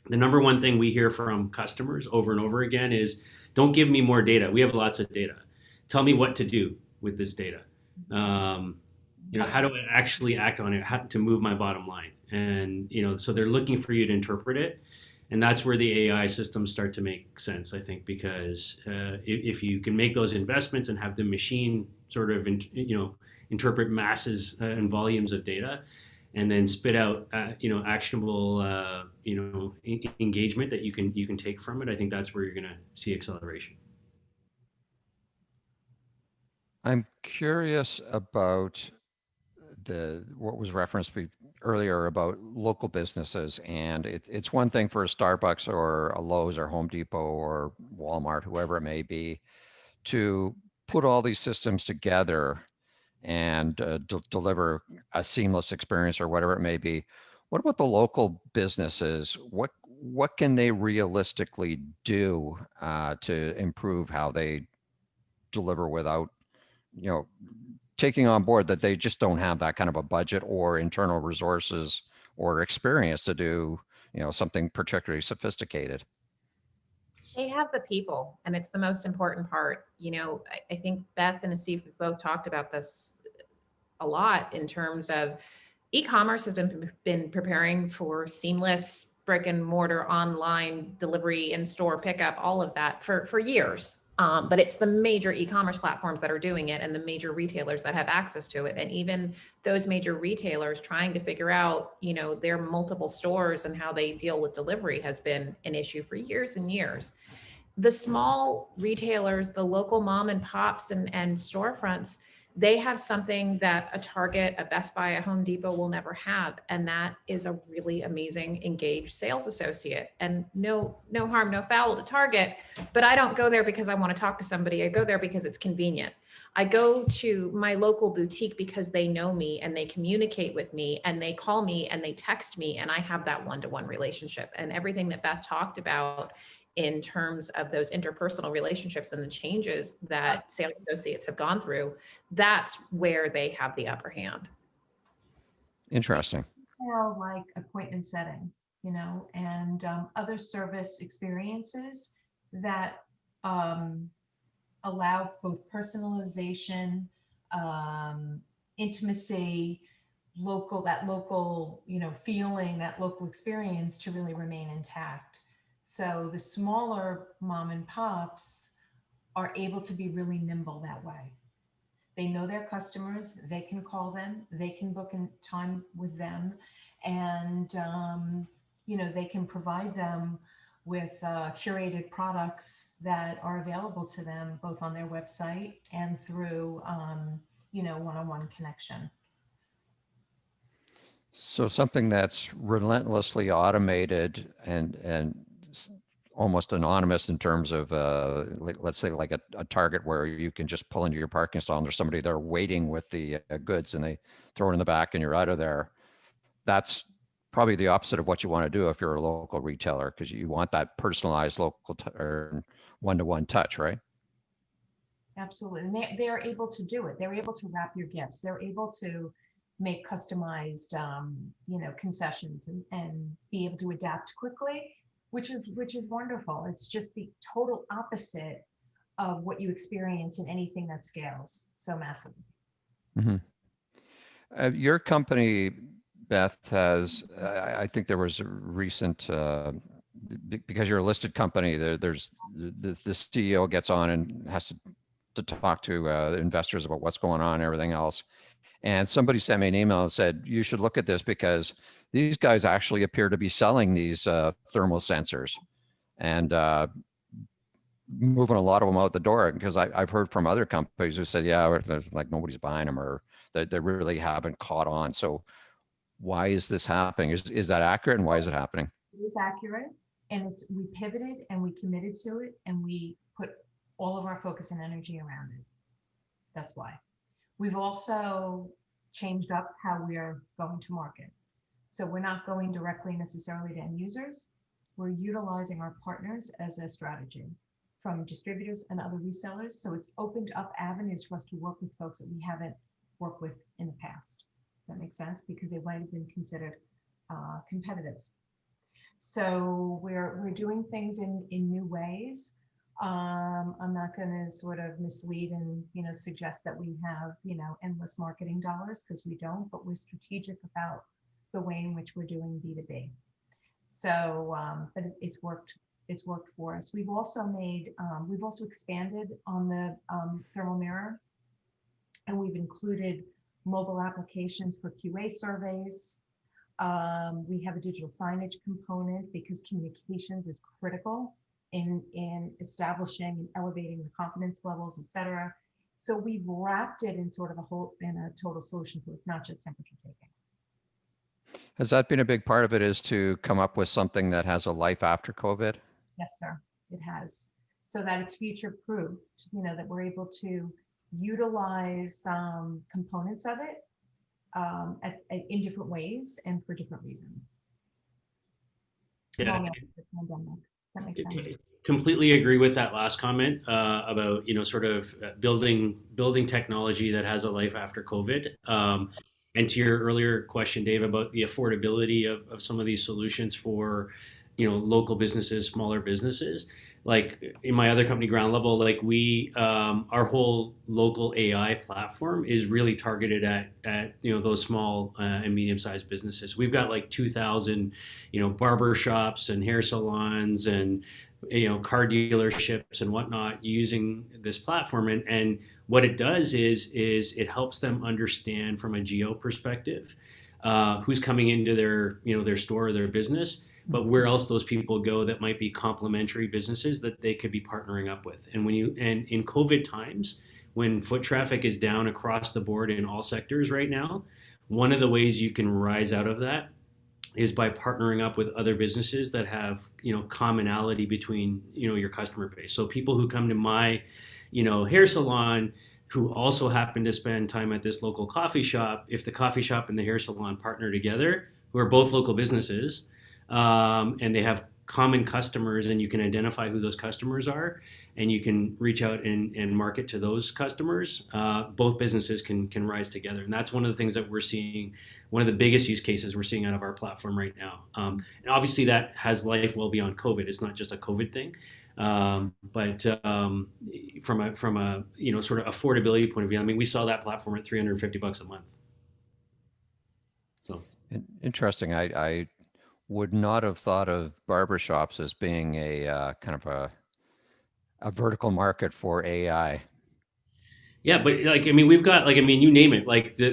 Speaker 8: the number one thing we hear from customers over and over again is, don't give me more data. We have lots of data. Tell me what to do with this data. How do I actually act on it? How to move my bottom line? And, so they're looking for you to interpret it. And that's where the AI systems start to make sense, I think, because if you can make those investments and have the machine sort of, interpret masses and volumes of data, and then spit out, actionable, engagement that you can take from it, I think that's where you're going to see acceleration.
Speaker 2: I'm curious about what was referenced earlier about local businesses, and it's one thing for a Starbucks or a Lowe's or Home Depot or Walmart, whoever it may be, to put all these systems together and deliver a seamless experience or whatever it may be. What about the local businesses? What can they realistically do to improve how they deliver without, taking on board that they just don't have that kind of a budget or internal resources or experience to do, something particularly sophisticated?
Speaker 3: They have the people, and it's the most important part. I think Beth and Asif have both talked about this a lot in terms of e-commerce has been preparing for seamless brick and mortar online delivery and store pickup, all of that for years. But it's the major e-commerce platforms that are doing it and the major retailers that have access to it. And even those major retailers trying to figure out, their multiple stores and how they deal with delivery has been an issue for years and years. The small retailers, the local mom and pops and storefronts, they have something that a Target, a Best Buy, a Home Depot will never have. And that is a really amazing, engaged sales associate. And no harm, no foul to Target, but I don't go there because I want to talk to somebody. I go there because it's convenient. I go to my local boutique because they know me and they communicate with me and they call me and they text me, and I have that one-to-one relationship. And everything that Beth talked about in terms of those interpersonal relationships and the changes that sales associates have gone through, that's where they have the upper hand.
Speaker 2: Interesting.
Speaker 5: Like appointment setting, and other service experiences that allow both personalization, intimacy, local feeling, that local experience to really remain intact. So the smaller mom and pops are able to be really nimble that way. They know their customers, they can call them, they can book in time with them, and they can provide them with curated products that are available to them both on their website and through one-on-one connection.
Speaker 2: So something that's relentlessly automated and almost anonymous in terms of, let's say like a Target where you can just pull into your parking stall and there's somebody there waiting with the goods and they throw it in the back and you're out of there. That's probably the opposite of what you want to do if you're a local retailer, because you want that personalized local or one-to-one touch, right?
Speaker 5: Absolutely. And they're able to do it. They're able to wrap your gifts. They're able to make customized, concessions and be able to adapt quickly, which is wonderful. It's just the total opposite of what you experience in anything that scales so massively.
Speaker 2: Mm-hmm. Your company, Beth, has, I think there was a recent, because you're a listed company, there's the CEO gets on and has to talk to investors about what's going on and everything else. And somebody sent me an email and said, you should look at this because these guys actually appear to be selling these thermal sensors and moving a lot of them out the door. Because I've heard from other companies who said, yeah, there's like nobody's buying them or they really haven't caught on. So why is this happening? Is that accurate, and why is it happening?
Speaker 5: It is accurate, and we pivoted and we committed to it and we put all of our focus and energy around it. That's why. We've also changed up how we are going to market. So we're not going directly necessarily to end users. We're utilizing our partners as a strategy from distributors and other resellers. So it's opened up avenues for us to work with folks that we haven't worked with in the past. Does that make sense? Because they might have been considered competitive. So we're doing things in new ways. I'm not going to sort of mislead and suggest that we have endless marketing dollars, because we don't, but we're strategic about the way in which we're doing B2B. So, but it's worked. It's worked for us. We've also expanded on the thermal mirror, and we've included mobile applications for QA surveys. We have a digital signage component because communications is critical in establishing and elevating the confidence levels, et cetera. So we've wrapped it in sort of a total solution. So it's not just temperature taking.
Speaker 2: Has that been a big part of it, is to come up with something that has a life after COVID?
Speaker 5: Yes, sir, it has. So that it's future proofed, that we're able to utilize components of it in different ways and for different reasons.
Speaker 8: Yeah.
Speaker 5: Long after the pandemic. Does that make sense?
Speaker 8: Completely agree with that last comment about sort of building technology that has a life after COVID. And to your earlier question, Dave, about the affordability of some of these solutions for local businesses, smaller businesses. Like in my other company, Ground Level, like we our whole local AI platform is really targeted at those small and medium-sized businesses. We've got like 2,000 barber shops and hair salons and car dealerships and whatnot using this platform, and what it does is it helps them understand from a geo perspective who's coming into their store or their business, but where else those people go that might be complementary businesses that they could be partnering up with. And in COVID times, when foot traffic is down across the board in all sectors right now, one of the ways you can rise out of that is by partnering up with other businesses that have commonality between your customer base. So people who come to my hair salon who also happen to spend time at this local coffee shop, if the coffee shop and the hair salon partner together, who are both local businesses, and they have common customers, and you can identify who those customers are, and you can reach out and market to those customers, both businesses can rise together. And that's one of the things that we're seeing, one of the biggest use cases we're seeing out of our platform right now. And obviously that has life well beyond COVID. It's not just a COVID thing. But from a sort of affordability point of view, I mean, we saw that platform at $350 a month. So
Speaker 2: interesting. I would not have thought of barbershops as being a kind of a vertical market for AI.
Speaker 8: Yeah, but we've got you name it.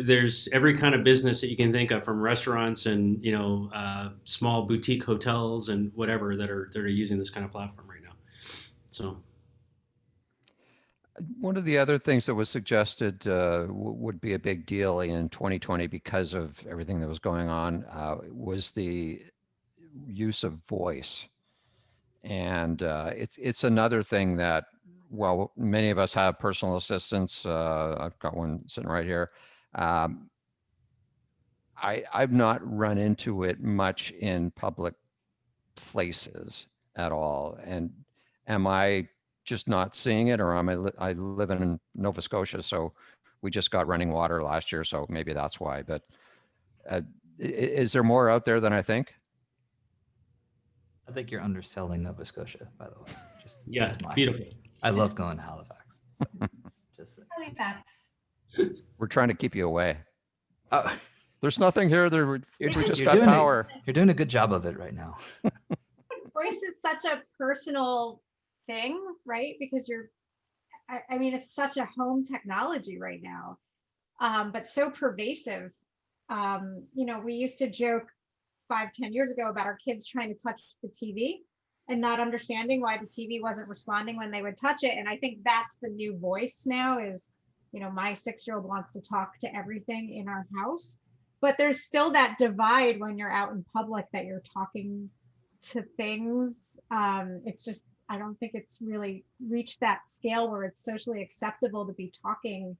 Speaker 8: There's every kind of business that you can think of, from restaurants and small boutique hotels and whatever that are using this kind of platform right now. So
Speaker 2: one of the other things that was suggested would be a big deal in 2020 because of everything that was going on was the use of voice. And it's another thing that, well, many of us have personal assistants. I've got one sitting right here. I've not run into it much in public places at all. And am I just not seeing it, or I live in Nova Scotia, so we just got running water last year, so maybe that's why. But is there more out there than I think?
Speaker 6: I think you're underselling Nova Scotia, by the way.
Speaker 8: Yeah, beautiful.
Speaker 6: I love going to Halifax. So
Speaker 5: Halifax.
Speaker 2: We're trying to keep you away. There's nothing here. We just got
Speaker 6: doing
Speaker 2: power.
Speaker 6: You're doing a good job of it right now.
Speaker 4: Voice is such a personal thing, right? Because I mean, it's such a home technology right now, but so pervasive. We used to joke 5-10 years ago about our kids trying to touch the TV and not understanding why the TV wasn't responding when they would touch it. And I think that's the new voice now is, my 6-year-old wants to talk to everything in our house, but there's still that divide when you're out in public that you're talking to things. It's just, I don't think it's really reached that scale where it's socially acceptable to be talking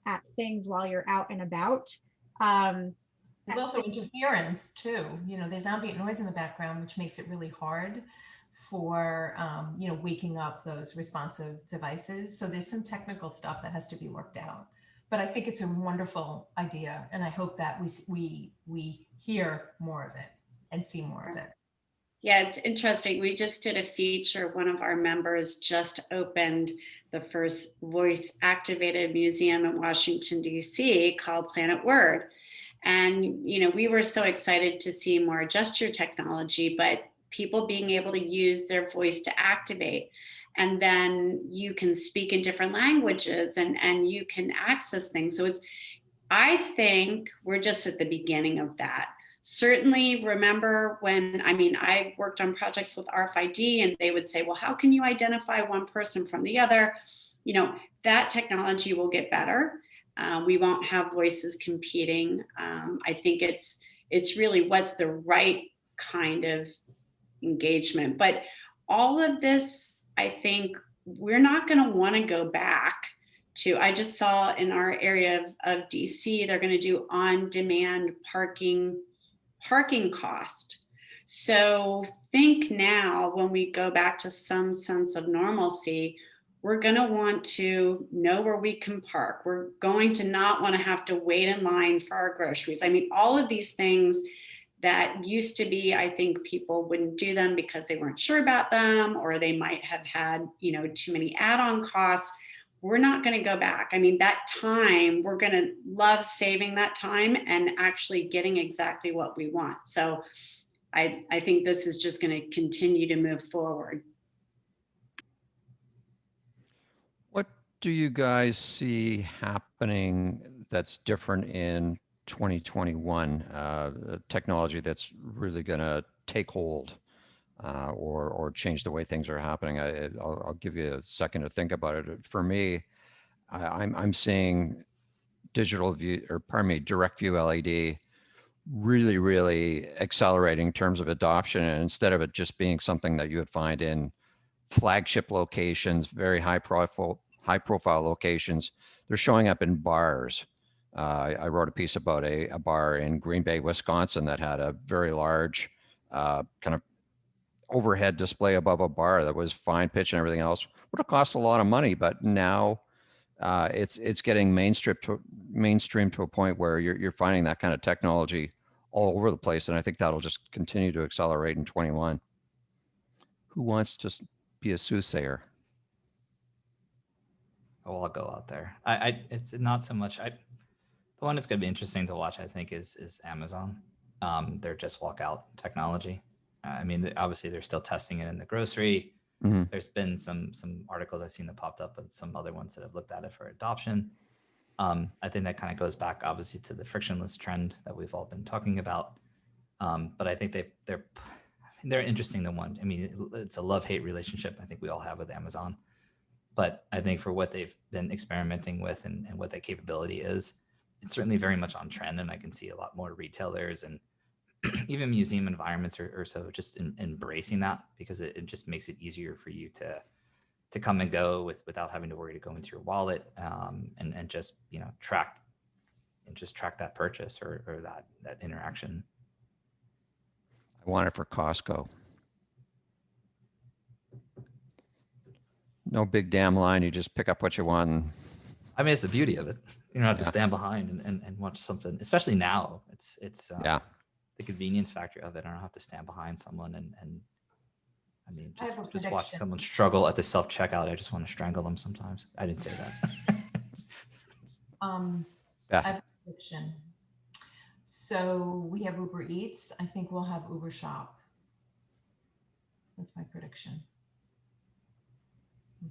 Speaker 4: at things while you're out and about.
Speaker 5: There's also interference too. There's ambient noise in the background, which makes it really hard for, waking up those responsive devices. So there's some technical stuff that has to be worked out. But I think it's a wonderful idea, and I hope that we hear more of it and see more of it.
Speaker 7: Yeah, it's interesting. We just did a feature. One of our members just opened the first voice activated museum in Washington, D.C. called Planet Word. And, we were so excited to see more gesture technology, but people being able to use their voice to activate. And then you can speak in different languages and you can access things. So I think we're just at the beginning of that. Certainly remember when, I worked on projects with RFID and they would say, well, how can you identify one person from the other? That technology will get better. We won't have voices competing. I think it's really what's the right kind of engagement. But all of this, I think we're not going to want to go back to, I just saw in our area of DC, they're going to do on-demand parking cost. So think now when we go back to some sense of normalcy, we're going to want to know where we can park. We're going to not want to have to wait in line for our groceries. All of these things that used to be, I think people wouldn't do them because they weren't sure about them, or they might have had, too many add-on costs. We're not going to go back. That time, we're going to love saving that time and actually getting exactly what we want. So I think this is just going to continue to move forward.
Speaker 2: What do you guys see happening that's different in 2021, technology that's really going to take hold or change the way things are happening? I'll give you a second to think about it. For me, I'm seeing direct view LED really accelerating in terms of adoption. And instead of it just being something that you would find in flagship locations, very high profile locations, they're showing up in bars. I wrote a piece about a bar in Green Bay, Wisconsin that had a very large kind of overhead display above a bar that was fine pitch and everything else. Would have cost a lot of money, but now it's getting mainstream to a point where you're finding that kind of technology all over the place, and I think that'll just continue to accelerate in 21. Who wants to be a soothsayer?
Speaker 6: Oh, I'll go out there. It's not so much. The one that's going to be interesting to watch, I think, is Amazon. Their just walk out technology. Obviously they're still testing it in the grocery. Mm-hmm. There's been some articles I've seen that popped up, and some other ones that have looked at it for adoption. I think that kind of goes back, obviously, to the frictionless trend that we've all been talking about. But I think they're interesting to one. It's a love-hate relationship I think we all have with Amazon. But I think for what they've been experimenting with and what that capability is, it's certainly very much on trend. And I can see a lot more retailers and even museum environments or so just embracing that, because it just makes it easier for you to come and go without having to worry to go into your wallet and just track that purchase or that interaction.
Speaker 2: I want it for Costco. No big damn line. You just pick up what you want.
Speaker 6: It's the beauty of it. You don't have to stand behind and watch something, especially now. It's the convenience factor of it. I don't have to stand behind someone and just watch someone struggle at the self-checkout. I just want to strangle them sometimes. I didn't say that.
Speaker 5: I have a prediction. So we have Uber Eats. I think we'll have Uber Shop. That's my prediction.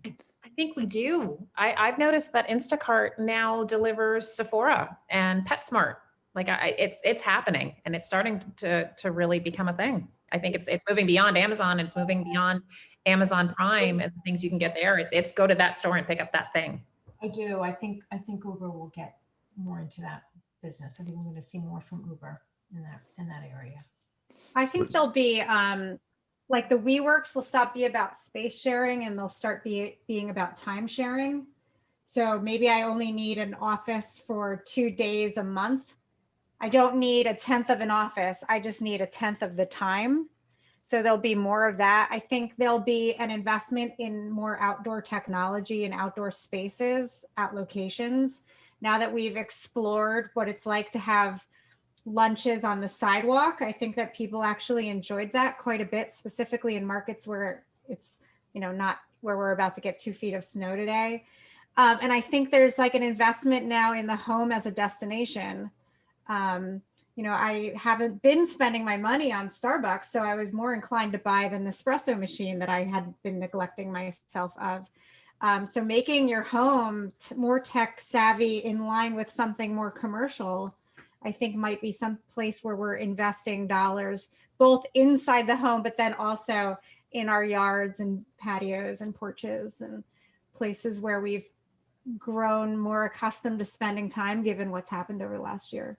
Speaker 3: I think we do. I've noticed that Instacart now delivers Sephora and PetSmart. It's happening, and it's starting to really become a thing. I think it's moving beyond Amazon. It's moving beyond Amazon Prime and the things you can get there. It's go to that store and pick up that thing.
Speaker 5: I do. I think Uber will get more into that business. I think we're going to see more from Uber in that area.
Speaker 4: I think there'll be like the WeWorks will stop being about space sharing and they'll start being about time sharing. So maybe I only need an office for 2 days a month. I don't need 1/10 of an office. I just need 1/10 of the time. So there'll be more of that. I think there'll be an investment in more outdoor technology and outdoor spaces at locations. Now that we've explored what it's like to have lunches on the sidewalk, I think that people actually enjoyed that quite a bit, specifically in markets where it's, not where we're about to get 2 feet of snow today. And I think there's like an investment now in the home as a destination. I haven't been spending my money on Starbucks, so I was more inclined to buy the Nespresso machine that I had been neglecting myself of. So making your home more tech savvy in line with something more commercial, I think might be some place where we're investing dollars, both inside the home, but then also in our yards and patios and porches and places where we've grown more accustomed to spending time given what's happened over the last year.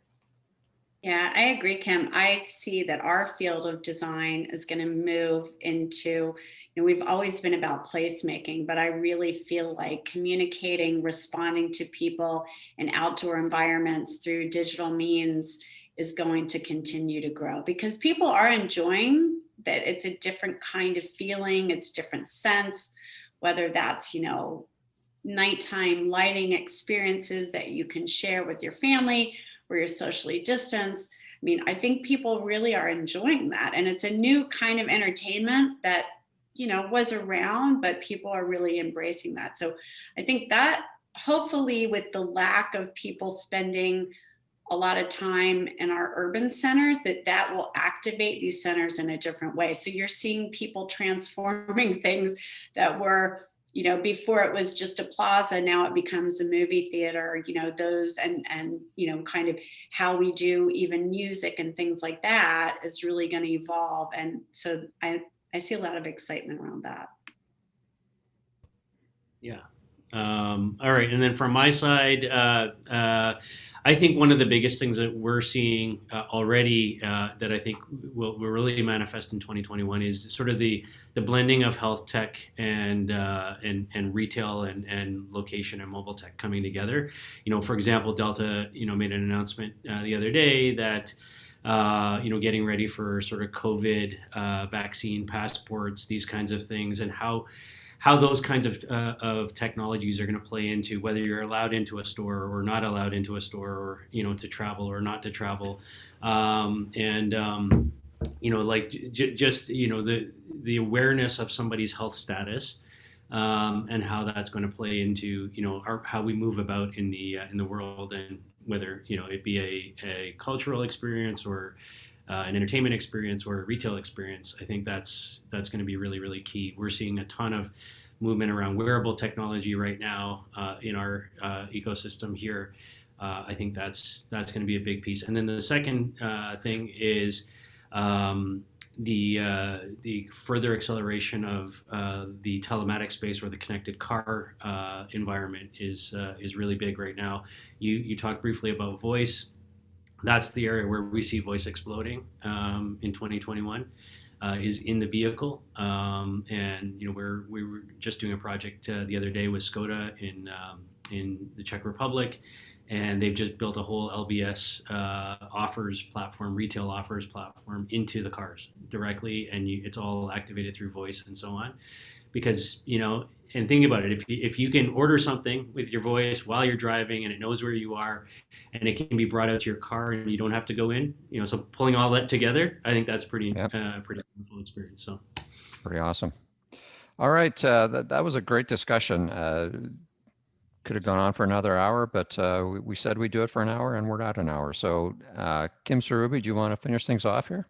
Speaker 7: Yeah, I agree, Kym. I see that our field of design is going to move into, we've always been about placemaking, but I really feel like communicating, responding to people in outdoor environments through digital means is going to continue to grow because people are enjoying that. It's a different kind of feeling. It's different sense, whether that's, nighttime lighting experiences that you can share with your family where you're socially distanced. I mean, I think people really are enjoying that. And it's a new kind of entertainment that, was around, but people are really embracing that. So I think that hopefully with the lack of people spending a lot of time in our urban centers, that will activate these centers in a different way. So you're seeing people transforming things that were, before it was just a plaza, now it becomes a movie theater, those and kind of how we do even music and things like that is really going to evolve. And so I see a lot of excitement around that.
Speaker 8: Yeah. All right. And then from my side, I think one of the biggest things that we're seeing already that I think will really manifest in 2021 is sort of the blending of health tech and retail and location and mobile tech coming together. For example, Delta, made an announcement the other day that getting ready for sort of COVID vaccine passports, these kinds of things, and how those kinds of technologies are going to play into whether you're allowed into a store or not allowed into a store, or to travel or not to travel, the awareness of somebody's health status, and how that's going to play into how we move about in the world, and whether it be a cultural experience or an entertainment experience or a retail experience. I think that's going to be really, really key. We're seeing a ton of movement around wearable technology right now in our ecosystem here. I think that's going to be a big piece. And then the second thing is the further acceleration of the telematics space, or the connected car environment is really big right now. You talked briefly about voice. That's the area where we see voice exploding in 2021, is in the vehicle. And we were just doing a project the other day with Skoda in the Czech Republic, and they've just built a whole LBS offers platform, retail offers platform into the cars directly, and it's all activated through voice and so on. Because and think about it, if you can order something with your voice while you're driving and it knows where you are, and it can be brought out to your car and you don't have to go in, so pulling all that together, I think that's pretty wonderful experience. So
Speaker 2: Pretty awesome. All right, that was a great discussion. Could have gone on for another hour, but we said we'd do it for an hour, and we're at an hour. So Kym Sarubbi, do you want to finish things off here?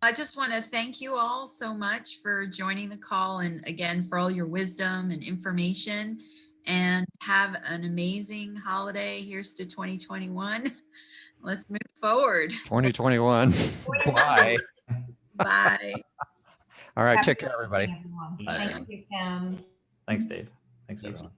Speaker 1: I just want to thank you all so much for joining the call, and again, for all your wisdom and information, and have an amazing holiday. Here's to 2021. Let's move forward.
Speaker 2: 2021. Bye.
Speaker 1: Bye.
Speaker 2: All right. Take care, everybody.
Speaker 5: Thank you, Kym.
Speaker 6: Thanks, Dave. Thanks, everyone.